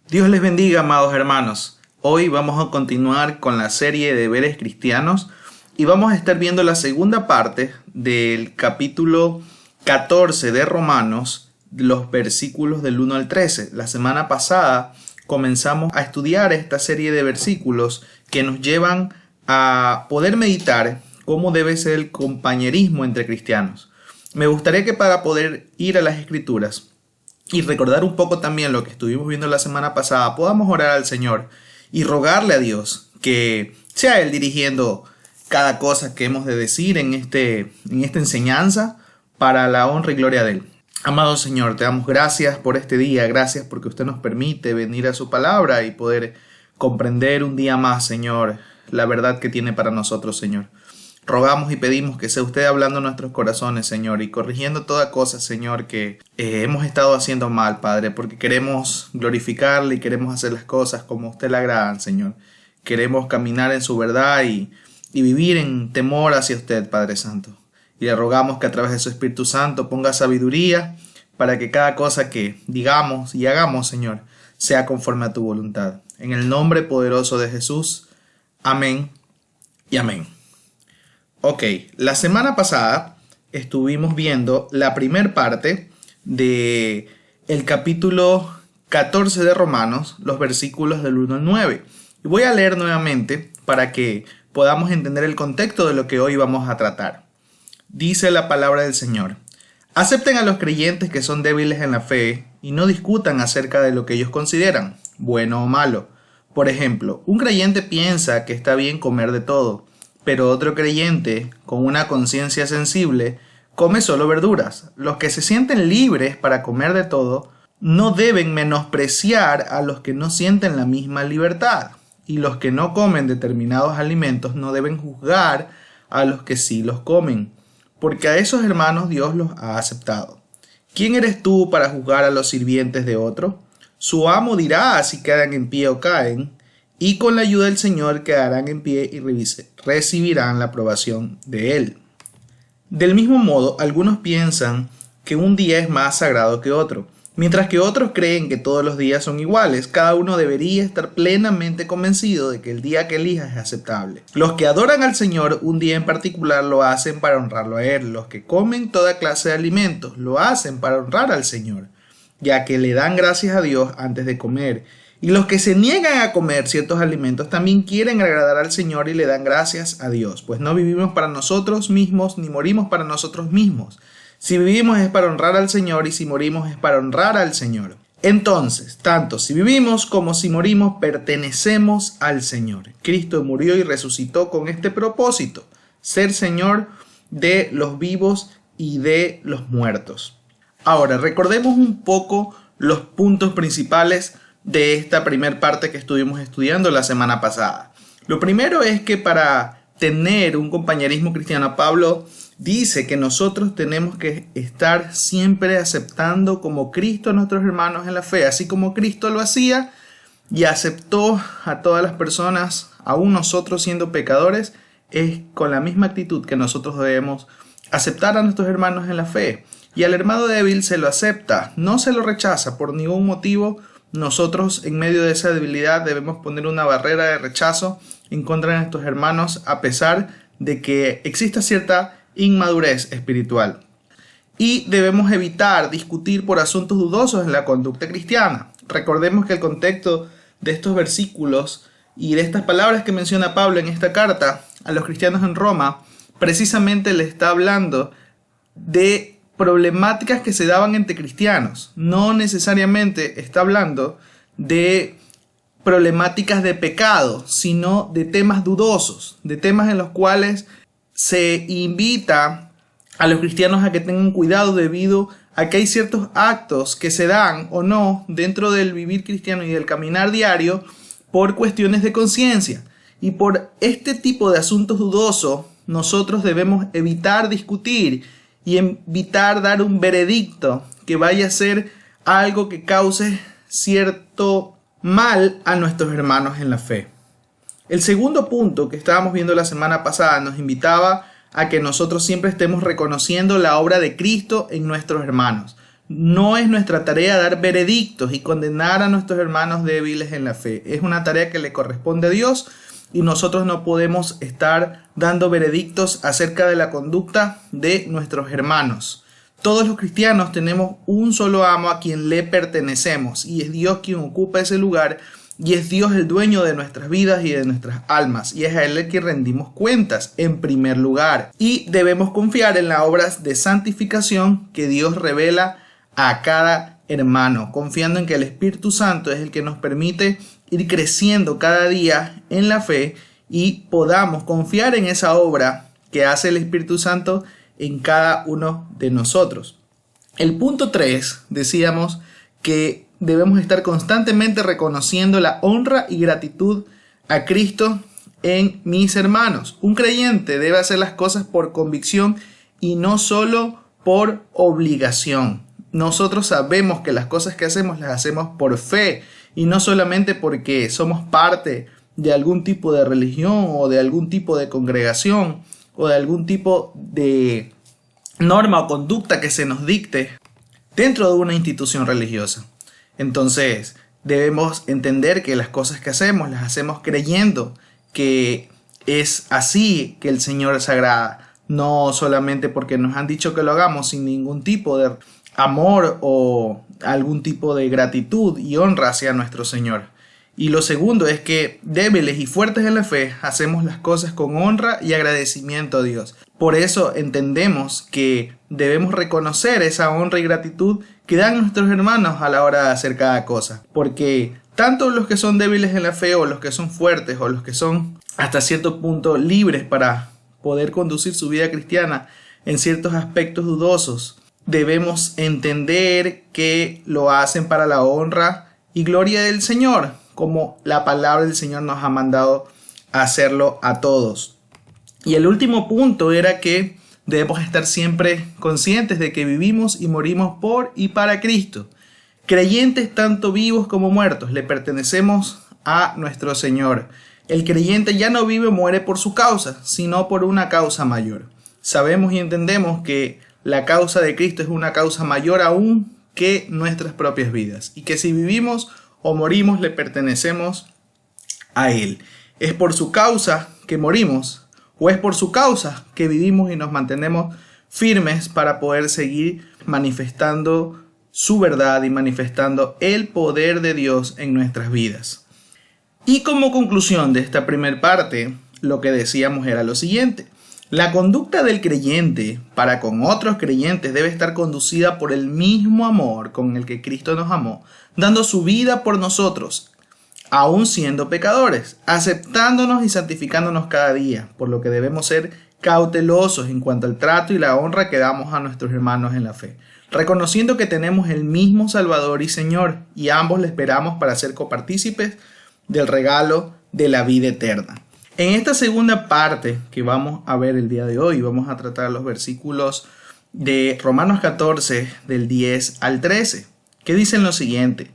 Dios les bendiga, amados hermanos. Hoy vamos a continuar con la serie de deberes cristianos y vamos a estar viendo la segunda parte del capítulo 14 de Romanos, los versículos del 1 al 13. La semana pasada comenzamos a estudiar esta serie de versículos que nos llevan a poder meditar cómo debe ser el compañerismo entre cristianos. Me gustaría que para poder ir a las Escrituras y recordar un poco también lo que estuvimos viendo la semana pasada, podamos orar al Señor y rogarle a Dios que sea Él dirigiendo cada cosa que hemos de decir en esta enseñanza para la honra y gloria de Él. Amado Señor, te damos gracias por este día, gracias porque usted nos permite venir a su palabra y poder comprender un día más, Señor, la verdad que tiene para nosotros, Señor. Rogamos y pedimos que sea usted hablando en nuestros corazones, Señor, y corrigiendo toda cosa, Señor, que hemos estado haciendo mal, Padre, porque queremos glorificarle y queremos hacer las cosas como a usted le agradan, Señor. Queremos caminar en su verdad y vivir en temor hacia usted, Padre Santo. Y le rogamos que a través de su Espíritu Santo ponga sabiduría para que cada cosa que digamos y hagamos, Señor, sea conforme a tu voluntad. En el nombre poderoso de Jesús. Amén y amén. Ok, la semana pasada estuvimos viendo la primera parte de el capítulo 14 de Romanos, los versículos del 1 al 9. Y voy a leer nuevamente para que podamos entender el contexto de lo que hoy vamos a tratar. Dice la palabra del Señor: acepten a los creyentes que son débiles en la fe y no discutan acerca de lo que ellos consideran bueno o malo. Por ejemplo, un creyente piensa que está bien comer de todo, pero otro creyente, con una conciencia sensible, come solo verduras. Los que se sienten libres para comer de todo no deben menospreciar a los que no sienten la misma libertad. Y los que no comen determinados alimentos no deben juzgar a los que sí los comen, porque a esos hermanos Dios los ha aceptado. ¿Quién eres tú para juzgar a los sirvientes de otro? Su amo dirá si quedan en pie o caen, y con la ayuda del Señor quedarán en pie y recibirán la aprobación de Él. Del mismo modo, algunos piensan que un día es más sagrado que otro, mientras que otros creen que todos los días son iguales. Cada uno debería estar plenamente convencido de que el día que elija es aceptable. Los que adoran al Señor un día en particular lo hacen para honrarlo a Él. Los que comen toda clase de alimentos lo hacen para honrar al Señor, ya que le dan gracias a Dios antes de comer. Y los que se niegan a comer ciertos alimentos también quieren agradar al Señor y le dan gracias a Dios, pues no vivimos para nosotros mismos ni morimos para nosotros mismos. Si vivimos es para honrar al Señor y si morimos es para honrar al Señor. Entonces, tanto si vivimos como si morimos pertenecemos al Señor. Cristo murió y resucitó con este propósito: ser Señor de los vivos y de los muertos. Ahora, recordemos un poco los puntos principales de esta primera parte que estuvimos estudiando la semana pasada. Lo primero es que para tener un compañerismo cristiano, Pablo dice que nosotros tenemos que estar siempre aceptando como Cristo a nuestros hermanos en la fe, así como Cristo lo hacía y aceptó a todas las personas, aún nosotros siendo pecadores, es con la misma actitud que nosotros debemos aceptar a nuestros hermanos en la fe. Y al hermano débil se lo acepta, no se lo rechaza por ningún motivo. Nosotros en medio de esa debilidad debemos poner una barrera de rechazo en contra de nuestros hermanos a pesar de que exista cierta inmadurez espiritual. Y debemos evitar discutir por asuntos dudosos en la conducta cristiana. Recordemos que el contexto de estos versículos y de estas palabras que menciona Pablo en esta carta a los cristianos en Roma precisamente le está hablando de problemáticas que se daban entre cristianos. No necesariamente está hablando de problemáticas de pecado, sino de temas dudosos, de temas en los cuales se invita a los cristianos a que tengan cuidado debido a que hay ciertos actos que se dan o no dentro del vivir cristiano y del caminar diario por cuestiones de conciencia. Y por este tipo de asuntos dudosos nosotros debemos evitar discutir y evitar dar un veredicto que vaya a ser algo que cause cierto mal a nuestros hermanos en la fe. El segundo punto que estábamos viendo la semana pasada nos invitaba a que nosotros siempre estemos reconociendo la obra de Cristo en nuestros hermanos. No es nuestra tarea dar veredictos y condenar a nuestros hermanos débiles en la fe. Es una tarea que le corresponde a Dios y nosotros no podemos estar dando veredictos acerca de la conducta de nuestros hermanos. Todos los cristianos tenemos un solo amo a quien le pertenecemos y es Dios quien ocupa ese lugar y es Dios el dueño de nuestras vidas y de nuestras almas y es a Él el que rendimos cuentas en primer lugar y debemos confiar en las obras de santificación que Dios revela a cada hermano, confiando en que el Espíritu Santo es el que nos permite ir creciendo cada día en la fe y podamos confiar en esa obra que hace el Espíritu Santo en cada uno de nosotros. El punto 3, decíamos que debemos estar constantemente reconociendo la honra y gratitud a Cristo en mis hermanos. Un creyente debe hacer las cosas por convicción y no solo por obligación. Nosotros sabemos que las cosas que hacemos las hacemos por fe y no solamente porque somos parte de algún tipo de religión o de algún tipo de congregación o de algún tipo de norma o conducta que se nos dicte dentro de una institución religiosa. Entonces debemos entender que las cosas que hacemos las hacemos creyendo que es así que el Señor se agrada, no solamente porque nos han dicho que lo hagamos sin ningún tipo de amor o algún tipo de gratitud y honra hacia nuestro Señor. Y lo segundo es que débiles y fuertes en la fe hacemos las cosas con honra y agradecimiento a Dios. Por eso entendemos que debemos reconocer esa honra y gratitud que dan nuestros hermanos a la hora de hacer cada cosa. Porque tanto los que son débiles en la fe o los que son fuertes o los que son hasta cierto punto libres para poder conducir su vida cristiana en ciertos aspectos dudosos, debemos entender que lo hacen para la honra y gloria del Señor, como la palabra del Señor nos ha mandado a hacerlo a todos. Y el último punto era que debemos estar siempre conscientes de que vivimos y morimos por y para Cristo. Creyentes tanto vivos como muertos, le pertenecemos a nuestro Señor. El creyente ya no vive o muere por su causa, sino por una causa mayor. Sabemos y entendemos que la causa de Cristo es una causa mayor aún que nuestras propias vidas y que si vivimos o morimos le pertenecemos a Él. Es por su causa que morimos o es por su causa que vivimos y nos mantenemos firmes para poder seguir manifestando su verdad y manifestando el poder de Dios en nuestras vidas. Y como conclusión de esta primera parte, lo que decíamos era lo siguiente. La conducta del creyente para con otros creyentes debe estar conducida por el mismo amor con el que Cristo nos amó, dando su vida por nosotros, aún siendo pecadores, aceptándonos y santificándonos cada día, por lo que debemos ser cautelosos en cuanto al trato y la honra que damos a nuestros hermanos en la fe, reconociendo que tenemos el mismo Salvador y Señor, y ambos le esperamos para ser copartícipes del regalo de la vida eterna. En esta segunda parte que vamos a ver el día de hoy, vamos a tratar los versículos de Romanos 14, del 10 al 13, que dicen lo siguiente.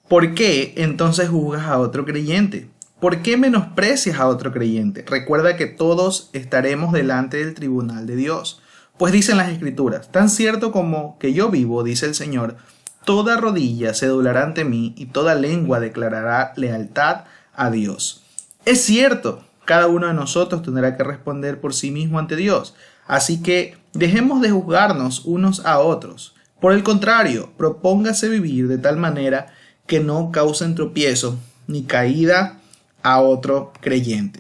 ¿Por qué entonces juzgas a otro creyente? ¿Por qué menosprecias a otro creyente? Recuerda que todos estaremos delante del tribunal de Dios. Pues dicen las Escrituras, tan cierto como que yo vivo, dice el Señor, toda rodilla se doblará ante mí y toda lengua declarará lealtad a Dios. Es cierto, cada uno de nosotros tendrá que responder por sí mismo ante Dios, así que dejemos de juzgarnos unos a otros. Por el contrario, propóngase vivir de tal manera que no causen tropiezo ni caída a otro creyente.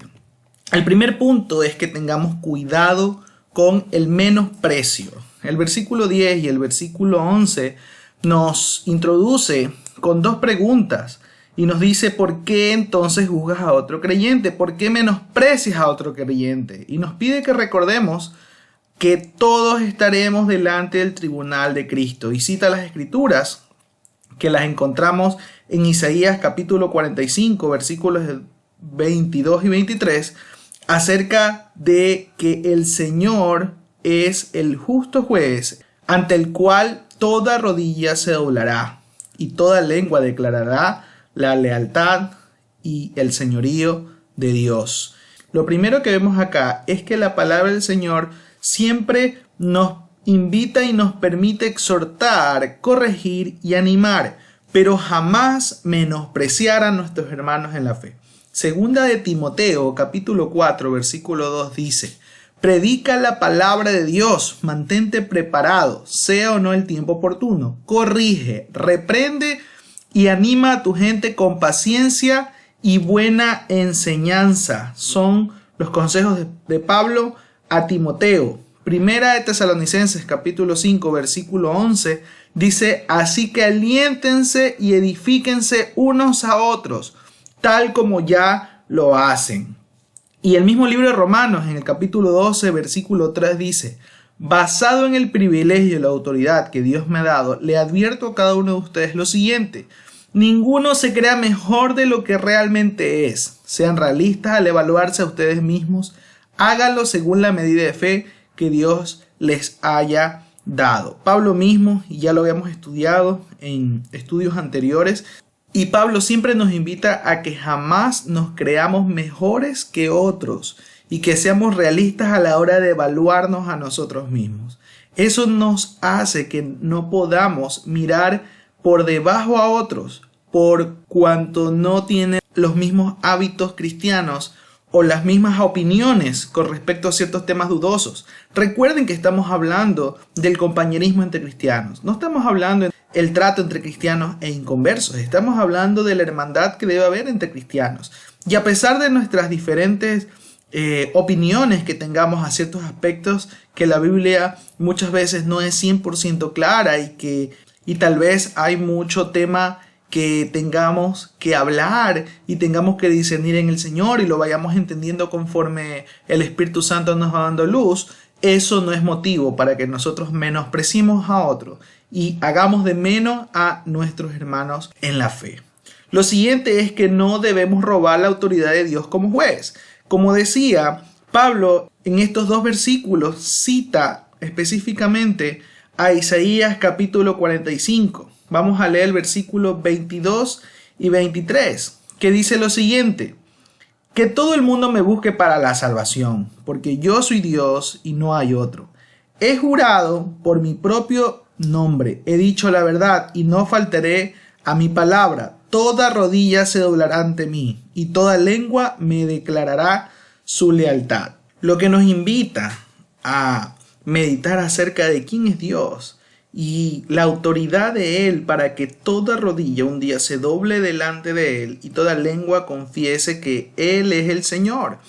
El primer punto es que tengamos cuidado con el menosprecio. El versículo 10 y el versículo 11 nos introduce con dos preguntas y nos dice ¿por qué entonces juzgas a otro creyente? ¿Por qué menosprecias a otro creyente? Y nos pide que recordemos que todos estaremos delante del tribunal de Cristo y cita las Escrituras que las encontramos en Isaías capítulo 45 versículos 22 y 23 acerca de que el Señor es el justo juez ante el cual toda rodilla se doblará y toda lengua declarará la lealtad y el señorío de Dios. Lo primero que vemos acá es que la palabra del Señor siempre nos invita y nos permite exhortar, corregir y animar, pero jamás menospreciar a nuestros hermanos en la fe. Segunda de Timoteo, capítulo 4, versículo 2 dice: predica la palabra de Dios, mantente preparado, sea o no el tiempo oportuno, corrige, reprende y anima a tu gente con paciencia y buena enseñanza. Son los consejos de Pablo a Timoteo. Primera de Tesalonicenses capítulo 5 versículo 11 dice: así que aliéntense y edifíquense unos a otros, tal como ya lo hacen. Y el mismo libro de Romanos en el capítulo 12 versículo 3 dice: basado en el privilegio y la autoridad que Dios me ha dado, le advierto a cada uno de ustedes lo siguiente: ninguno se crea mejor de lo que realmente es. Sean realistas al evaluarse a ustedes mismos, háganlo según la medida de fe que Dios les haya dado. Pablo mismo, y ya lo habíamos estudiado en estudios anteriores, y Pablo siempre nos invita a que jamás nos creamos mejores que otros y que seamos realistas a la hora de evaluarnos a nosotros mismos. Eso nos hace que no podamos mirar por debajo a otros por cuanto no tienen los mismos hábitos cristianos o las mismas opiniones con respecto a ciertos temas dudosos. Recuerden que estamos hablando del compañerismo entre cristianos. No estamos hablando del trato entre cristianos e inconversos. Estamos hablando de la hermandad que debe haber entre cristianos. Y a pesar de nuestras diferentes opiniones que tengamos a ciertos aspectos que la Biblia muchas veces no es 100% clara y tal vez hay mucho tema que tengamos que hablar y tengamos que discernir en el Señor y lo vayamos entendiendo conforme el Espíritu Santo nos va dando luz, eso no es motivo para que nosotros menospreciemos a otro y hagamos de menos a nuestros hermanos en la fe. Lo siguiente es que no debemos robar la autoridad de Dios como juez. Como decía, Pablo en estos dos versículos cita específicamente a Isaías capítulo 45. Vamos a leer el versículo 22 y 23, que dice lo siguiente: que todo el mundo me busque para la salvación, porque yo soy Dios y no hay otro. He jurado por mi propio nombre, he dicho la verdad y no faltaré a mi palabra. Toda rodilla se doblará ante mí y toda lengua me declarará su lealtad. Lo que nos invita a meditar acerca de quién es Dios y la autoridad de Él para que toda rodilla un día se doble delante de Él y toda lengua confiese que Él es el Señor.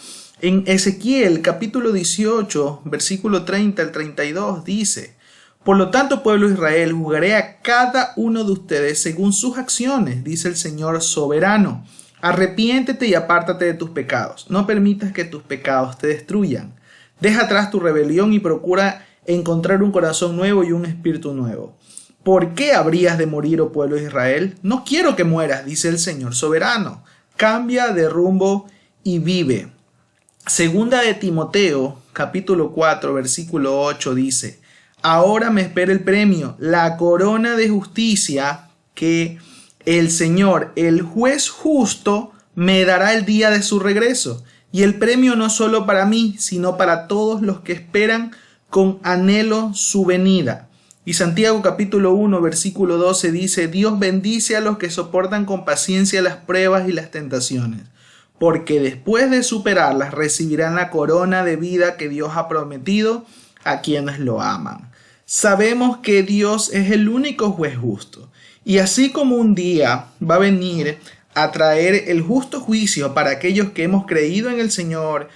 En Ezequiel capítulo 18 versículo 30 al 32 dice: por lo tanto, pueblo de Israel, juzgaré a cada uno de ustedes según sus acciones, dice el Señor soberano. Arrepiéntete y apártate de tus pecados. No permitas que tus pecados te destruyan. Deja atrás tu rebelión y procura encontrar un corazón nuevo y un espíritu nuevo. ¿Por qué habrías de morir, oh pueblo de Israel? No quiero que mueras, dice el Señor soberano. Cambia de rumbo y vive. Segunda de Timoteo, capítulo 4, versículo 8 dice: ahora me espera el premio, la corona de justicia que el Señor, el juez justo, me dará el día de su regreso. Y el premio no solo para mí, sino para todos los que esperan con anhelo su venida. Y Santiago capítulo 1 versículo 12 dice: Dios bendice a los que soportan con paciencia las pruebas y las tentaciones, porque después de superarlas recibirán la corona de vida que Dios ha prometido a quienes lo aman. Sabemos que Dios es el único juez justo, y así como un día va a venir a traer el justo juicio para aquellos que hemos creído en el Señor,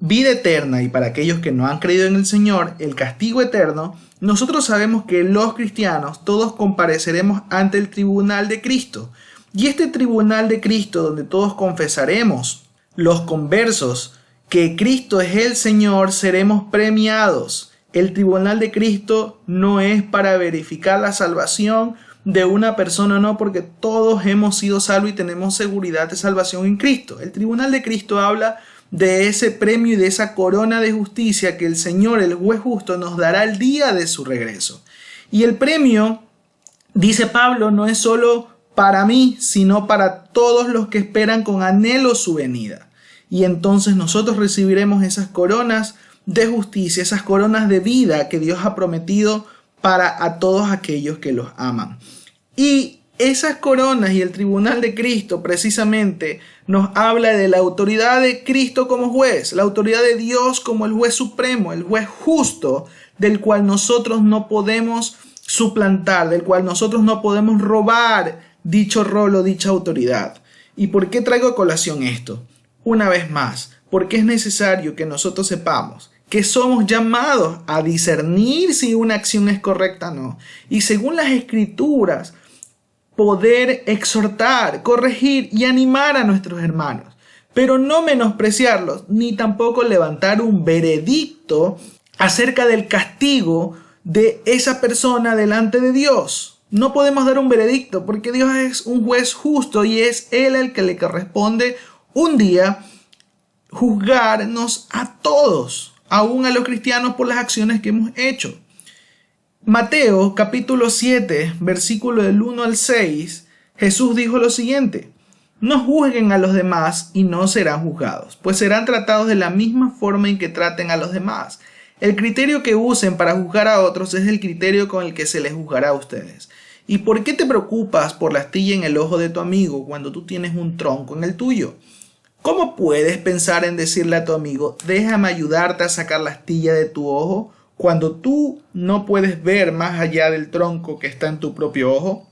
vida eterna, y para aquellos que no han creído en el Señor, el castigo eterno, nosotros sabemos que los cristianos todos compareceremos ante el tribunal de Cristo. Y este tribunal de Cristo, donde todos confesaremos, los conversos, que Cristo es el Señor, seremos premiados. El tribunal de Cristo no es para verificar la salvación de una persona, no, porque todos hemos sido salvos y tenemos seguridad de salvación en Cristo. El tribunal de Cristo habla de ese premio y de esa corona de justicia que el Señor, el juez justo, nos dará el día de su regreso. Y el premio, dice Pablo, no es solo para mí, sino para todos los que esperan con anhelo su venida. Y entonces nosotros recibiremos esas coronas de justicia, esas coronas de vida que Dios ha prometido para a todos aquellos que los aman. Y esas coronas y el tribunal de Cristo precisamente nos habla de la autoridad de Cristo como juez, la autoridad de Dios como el juez supremo, el juez justo, del cual nosotros no podemos suplantar, del cual nosotros no podemos robar dicho rol o dicha autoridad. ¿Y por qué traigo a colación esto? Una vez más, porque es necesario que nosotros sepamos que somos llamados a discernir si una acción es correcta o no. Y según las Escrituras, poder exhortar, corregir y animar a nuestros hermanos, pero no menospreciarlos, ni tampoco levantar un veredicto acerca del castigo de esa persona delante de Dios. No podemos dar un veredicto porque Dios es un juez justo y es Él el que le corresponde un día juzgarnos a todos, aún a los cristianos, por las acciones que hemos hecho. Mateo capítulo 7, versículo del 1 al 6, Jesús dijo lo siguiente: no juzguen a los demás y no serán juzgados, pues serán tratados de la misma forma en que traten a los demás. El criterio que usen para juzgar a otros es el criterio con el que se les juzgará a ustedes. ¿Y por qué te preocupas por la astilla en el ojo de tu amigo cuando tú tienes un tronco en el tuyo? ¿Cómo puedes pensar en decirle a tu amigo, déjame ayudarte a sacar la astilla de tu ojo, cuando tú no puedes ver más allá del tronco que está en tu propio ojo?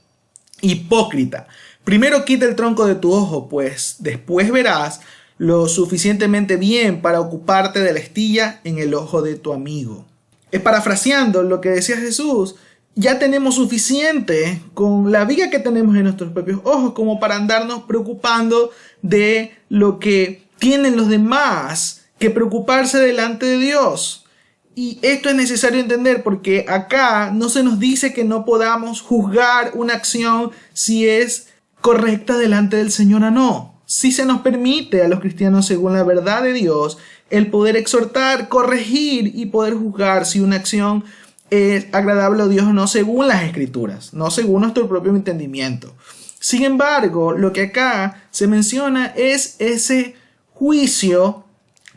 Hipócrita, primero quita el tronco de tu ojo, pues después verás lo suficientemente bien para ocuparte de la astilla en el ojo de tu amigo. Parafraseando lo que decía Jesús, ya tenemos suficiente con la viga que tenemos en nuestros propios ojos como para andarnos preocupando de lo que tienen los demás que preocuparse delante de Dios. Y esto es necesario entender porque acá no se nos dice que no podamos juzgar una acción si es correcta delante del Señor o no. Sí se nos permite a los cristianos, según la verdad de Dios, el poder exhortar, corregir y poder juzgar si una acción es agradable a Dios o no, según las Escrituras, no según nuestro propio entendimiento. Sin embargo, lo que acá se menciona es ese juicio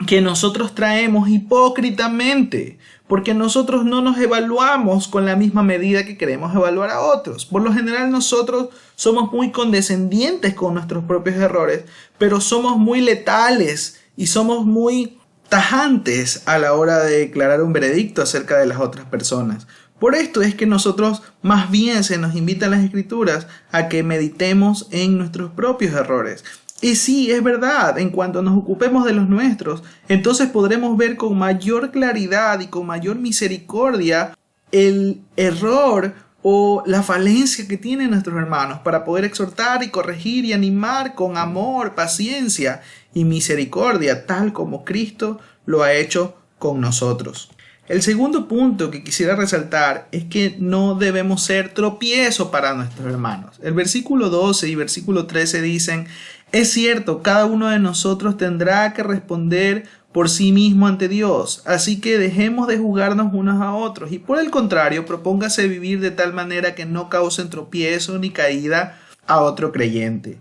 que nosotros traemos hipócritamente, porque nosotros no nos evaluamos con la misma medida que queremos evaluar a otros. Por lo general nosotros somos muy condescendientes con nuestros propios errores, pero somos muy letales y somos muy tajantes a la hora de declarar un veredicto acerca de las otras personas. Por esto es que nosotros más bien se nos invita en las Escrituras a que meditemos en nuestros propios errores. Y sí, es verdad, en cuanto nos ocupemos de los nuestros, entonces podremos ver con mayor claridad y con mayor misericordia el error o la falencia que tienen nuestros hermanos para poder exhortar y corregir y animar con amor, paciencia y misericordia, tal como Cristo lo ha hecho con nosotros. El segundo punto que quisiera resaltar es que no debemos ser tropiezo para nuestros hermanos. El versículo 12 y versículo 13 dicen: es cierto, cada uno de nosotros tendrá que responder por sí mismo ante Dios, así que dejemos de juzgarnos unos a otros y por el contrario, propóngase vivir de tal manera que no causen tropiezo ni caída a otro creyente.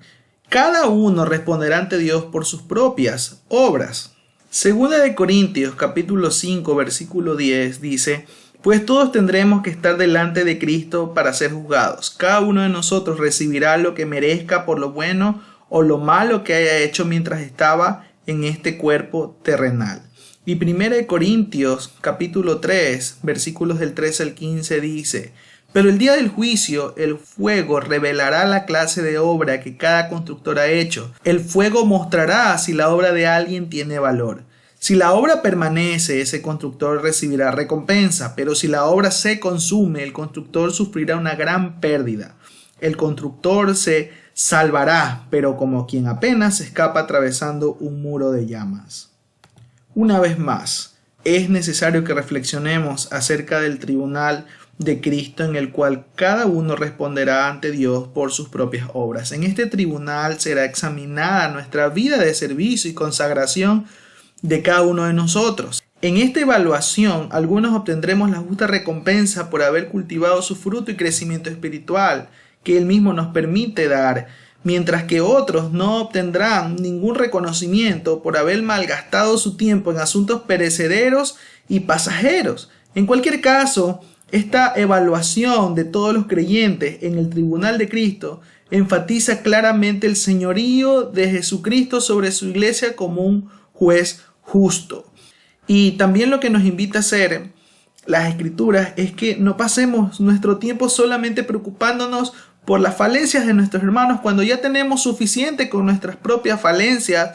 Cada uno responderá ante Dios por sus propias obras. Segunda de Corintios capítulo 5 versículo 10 dice: pues todos tendremos que estar delante de Cristo para ser juzgados. Cada uno de nosotros recibirá lo que merezca por lo bueno o lo malo que haya hecho mientras estaba en este cuerpo terrenal. Y 1 Corintios capítulo 3 versículos del 13 al 15 dice: pero el día del juicio el fuego revelará la clase de obra que cada constructor ha hecho. El fuego mostrará si la obra de alguien tiene valor. Si la obra permanece, ese constructor recibirá recompensa, pero si la obra se consume, el constructor sufrirá una gran pérdida. El constructor se salvará, pero como quien apenas escapa atravesando un muro de llamas. Una vez más, es necesario que reflexionemos acerca del tribunal de Cristo en el cual cada uno responderá ante Dios por sus propias obras. En este tribunal será examinada nuestra vida de servicio y consagración de cada uno de nosotros. En esta evaluación, algunos obtendremos la justa recompensa por haber cultivado su fruto y crecimiento espiritual que Él mismo nos permite dar, mientras que otros no obtendrán ningún reconocimiento por haber malgastado su tiempo en asuntos perecederos y pasajeros. En cualquier caso, esta evaluación de todos los creyentes en el tribunal de Cristo enfatiza claramente el señorío de Jesucristo sobre su iglesia como un juez justo. Y también lo que nos invita a hacer las Escrituras es que no pasemos nuestro tiempo solamente preocupándonos por las falencias de nuestros hermanos cuando ya tenemos suficiente con nuestras propias falencias,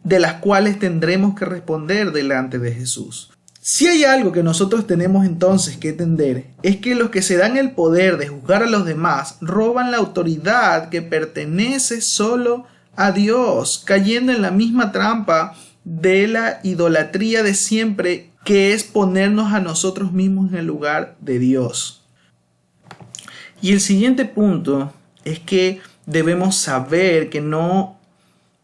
de las cuales tendremos que responder delante de Jesús. Si hay algo que nosotros tenemos entonces que entender, es que los que se dan el poder de juzgar a los demás roban la autoridad que pertenece solo a Dios, cayendo en la misma trampa de la idolatría de siempre, que es ponernos a nosotros mismos en el lugar de Dios. Y el siguiente punto es que debemos saber que no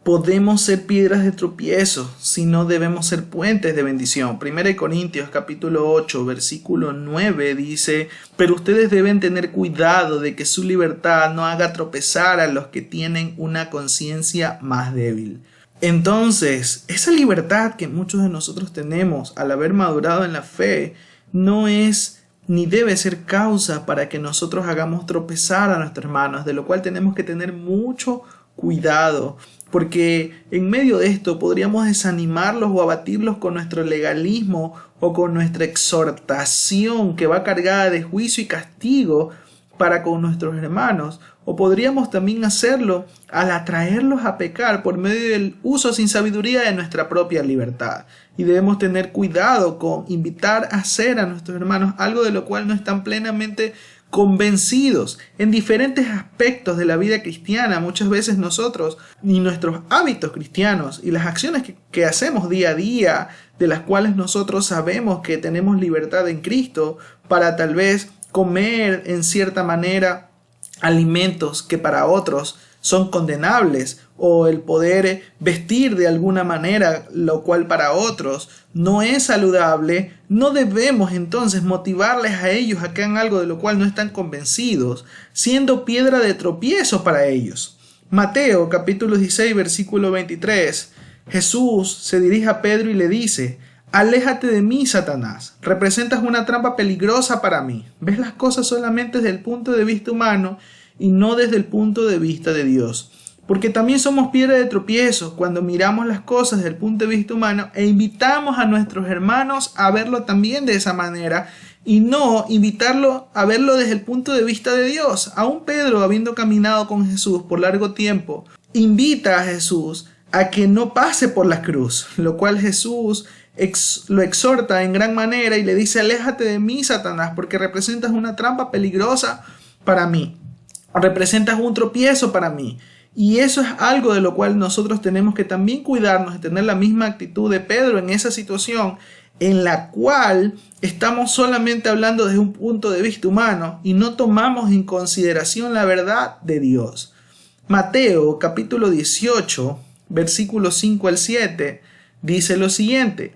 podemos ser piedras de tropiezo, sino debemos ser puentes de bendición. 1 Corintios capítulo 8, versículo 9 dice: pero ustedes deben tener cuidado de que su libertad no haga tropezar a los que tienen una conciencia más débil. Entonces, esa libertad que muchos de nosotros tenemos al haber madurado en la fe no es ni debe ser causa para que nosotros hagamos tropezar a nuestros hermanos, de lo cual tenemos que tener mucho cuidado, porque en medio de esto podríamos desanimarlos o abatirlos con nuestro legalismo o con nuestra exhortación que va cargada de juicio y castigo para con nuestros hermanos, o podríamos también hacerlo al atraerlos a pecar por medio del uso sin sabiduría de nuestra propia libertad. Y debemos tener cuidado con invitar a hacer a nuestros hermanos algo de lo cual no están plenamente convencidos. En diferentes aspectos de la vida cristiana, muchas veces nosotros y nuestros hábitos cristianos y las acciones que hacemos día a día, de las cuales nosotros sabemos que tenemos libertad en Cristo para tal vez comer en cierta manera alimentos que para otros son condenables, o el poder vestir de alguna manera, lo cual para otros no es saludable, no debemos entonces motivarles a ellos a que hagan algo de lo cual no están convencidos, siendo piedra de tropiezo para ellos. Mateo capítulo 16 versículo 23, Jesús se dirige a Pedro y le dice: aléjate de mí, Satanás, representas una trampa peligrosa para mí. Ves las cosas solamente desde el punto de vista humano y no desde el punto de vista de Dios. Porque también somos piedra de tropiezo cuando miramos las cosas desde el punto de vista humano e invitamos a nuestros hermanos a verlo también de esa manera y no invitarlo a verlo desde el punto de vista de Dios. Aún Pedro, habiendo caminado con Jesús por largo tiempo, invita a Jesús a que no pase por la cruz, lo cual Jesús lo exhorta en gran manera y le dice: aléjate de mí, Satanás, porque representas una trampa peligrosa para mí, representas un tropiezo para mí. Y eso es algo de lo cual nosotros tenemos que también cuidarnos de tener la misma actitud de Pedro en esa situación en la cual estamos solamente hablando desde un punto de vista humano y no tomamos en consideración la verdad de Dios. Mateo capítulo 18 versículos 5 al 7 dice lo siguiente: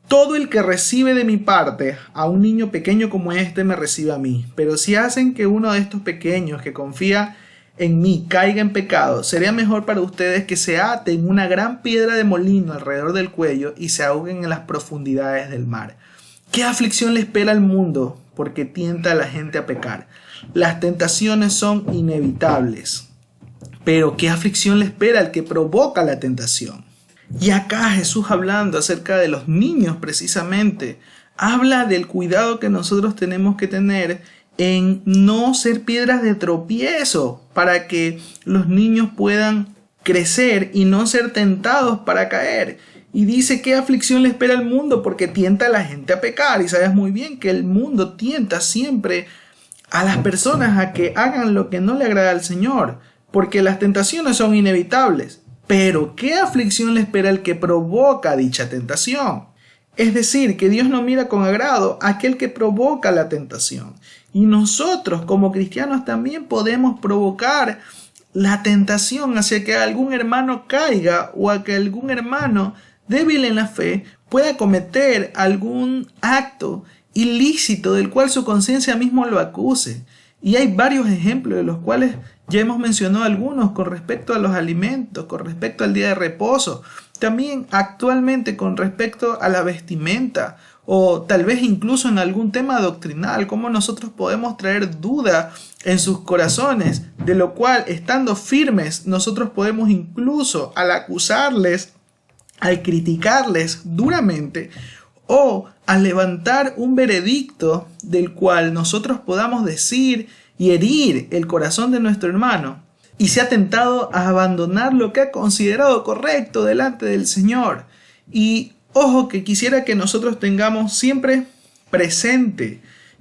todo el que recibe de mi parte a un niño pequeño como este me recibe a mí, pero si hacen que uno de estos pequeños que confía en mí caiga en pecado, sería mejor para ustedes que se aten una gran piedra de molino alrededor del cuello y se ahoguen en las profundidades del mar. ¿Qué aflicción le espera al mundo porque tienta a la gente a pecar? Las tentaciones son inevitables, pero ¿qué aflicción le espera al que provoca la tentación? Y acá Jesús, hablando acerca de los niños precisamente, habla del cuidado que nosotros tenemos que tener en no ser piedras de tropiezo para que los niños puedan crecer y no ser tentados para caer. Y dice: ¿qué aflicción le espera al mundo? Porque tienta a la gente a pecar. Y sabes muy bien que el mundo tienta siempre a las personas a que hagan lo que no le agrada al Señor, porque las tentaciones son inevitables. Pero ¿qué aflicción le espera al que provoca dicha tentación? Es decir, que Dios no mira con agrado a aquel que provoca la tentación. Y nosotros como cristianos también podemos provocar la tentación hacia que algún hermano caiga o a que algún hermano débil en la fe pueda cometer algún acto ilícito del cual su conciencia mismo lo acuse. Y hay varios ejemplos de los cuales Ya hemos mencionado algunos con respecto a los alimentos, con respecto al día de reposo, también actualmente con respecto a la vestimenta o tal vez incluso en algún tema doctrinal, cómo nosotros podemos traer duda en sus corazones, de lo cual estando firmes nosotros podemos incluso al acusarles, al criticarles duramente o al levantar un veredicto del cual nosotros podamos decir y herir el corazón de nuestro hermano, y se ha tentado a abandonar lo que ha considerado correcto delante del Señor. Y ojo, que quisiera que nosotros tengamos siempre presente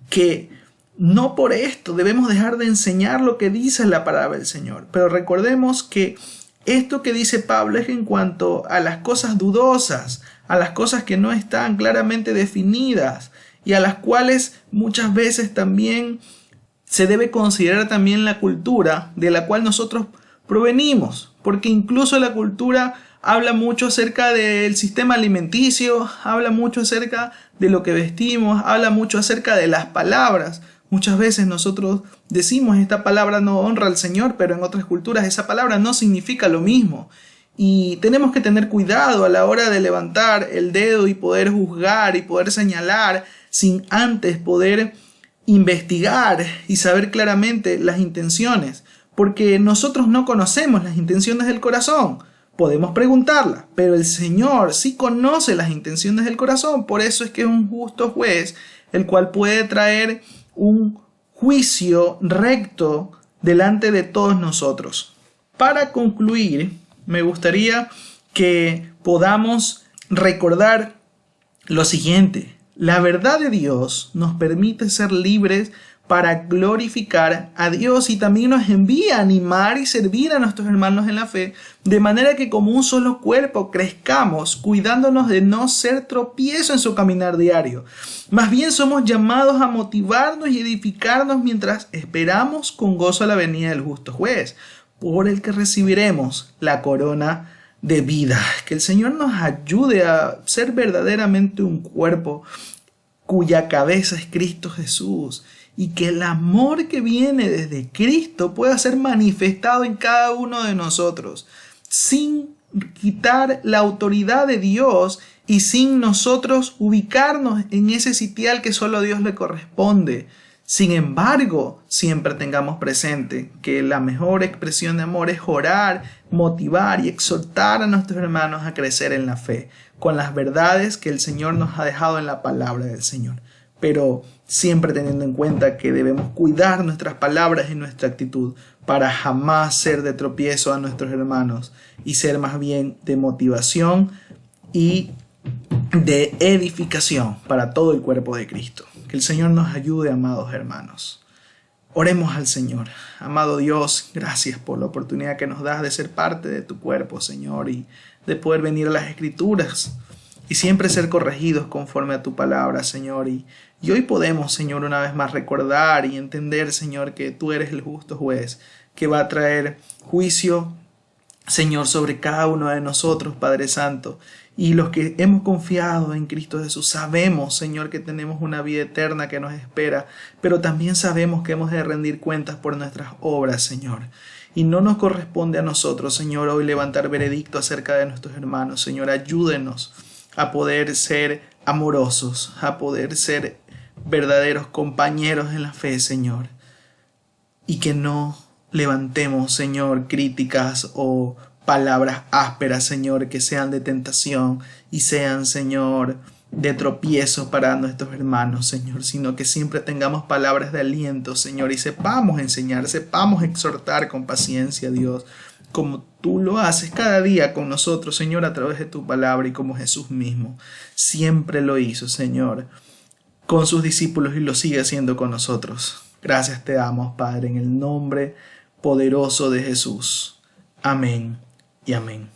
que no por esto debemos dejar de enseñar lo que dice la palabra del Señor, pero recordemos que esto que dice Pablo es en cuanto a las cosas dudosas, a las cosas que no están claramente definidas y a las cuales muchas veces también se debe considerar también la cultura de la cual nosotros provenimos, porque incluso la cultura habla mucho acerca del sistema alimenticio, habla mucho acerca de lo que vestimos, habla mucho acerca de las palabras. Muchas veces nosotros decimos esta palabra no honra al Señor, pero en otras culturas esa palabra no significa lo mismo. Y tenemos que tener cuidado a la hora de levantar el dedo y poder juzgar y poder señalar sin antes poder investigar y saber claramente las intenciones, porque nosotros no conocemos las intenciones del corazón. Podemos preguntarlas, pero el Señor sí conoce las intenciones del corazón. Por eso es que es un justo juez, el cual puede traer un juicio recto delante de todos nosotros. Para concluir, me gustaría que podamos recordar lo siguiente: la verdad de Dios nos permite ser libres para glorificar a Dios y también nos envía a animar y servir a nuestros hermanos en la fe, de manera que como un solo cuerpo crezcamos, cuidándonos de no ser tropiezo en su caminar diario. Más bien somos llamados a motivarnos y edificarnos mientras esperamos con gozo la venida del justo juez, por el que recibiremos la corona de vida. Que el Señor nos ayude a ser verdaderamente un cuerpo cuya cabeza es Cristo Jesús, y que el amor que viene desde Cristo pueda ser manifestado en cada uno de nosotros, sin quitar la autoridad de Dios y sin nosotros ubicarnos en ese sitial que solo a Dios le corresponde. Sin embargo, siempre tengamos presente que la mejor expresión de amor es orar, motivar y exhortar a nuestros hermanos a crecer en la fe, con las verdades que el Señor nos ha dejado en la palabra del Señor. Pero siempre teniendo en cuenta que debemos cuidar nuestras palabras y nuestra actitud para jamás ser de tropiezo a nuestros hermanos y ser más bien de motivación y de edificación para todo el cuerpo de Cristo. Que el Señor nos ayude, amados hermanos. Oremos al Señor. Amado Dios, gracias por la oportunidad que nos das de ser parte de tu cuerpo, Señor, y de poder venir a las Escrituras y siempre ser corregidos conforme a tu palabra, Señor. Y hoy podemos, Señor, una vez más recordar y entender, Señor, que tú eres el justo juez que va a traer juicio, Señor, sobre cada uno de nosotros, Padre Santo. Y los que hemos confiado en Cristo Jesús sabemos, Señor, que tenemos una vida eterna que nos espera, pero también sabemos que hemos de rendir cuentas por nuestras obras, Señor. Y no nos corresponde a nosotros, Señor, hoy levantar veredicto acerca de nuestros hermanos. Señor, ayúdenos a poder ser amorosos, a poder ser verdaderos compañeros en la fe, Señor. Y que no levantemos, Señor, críticas o palabras ásperas, Señor, que sean de tentación y sean, Señor, de tropiezo para nuestros hermanos, Señor, sino que siempre tengamos palabras de aliento, Señor, y sepamos enseñar, sepamos exhortar con paciencia, Dios, como tú lo haces cada día con nosotros, Señor, a través de tu palabra, y como Jesús mismo siempre lo hizo, Señor, con sus discípulos, y lo sigue haciendo con nosotros. Gracias te damos, Padre, en el nombre poderoso de Jesús. Amén y amén.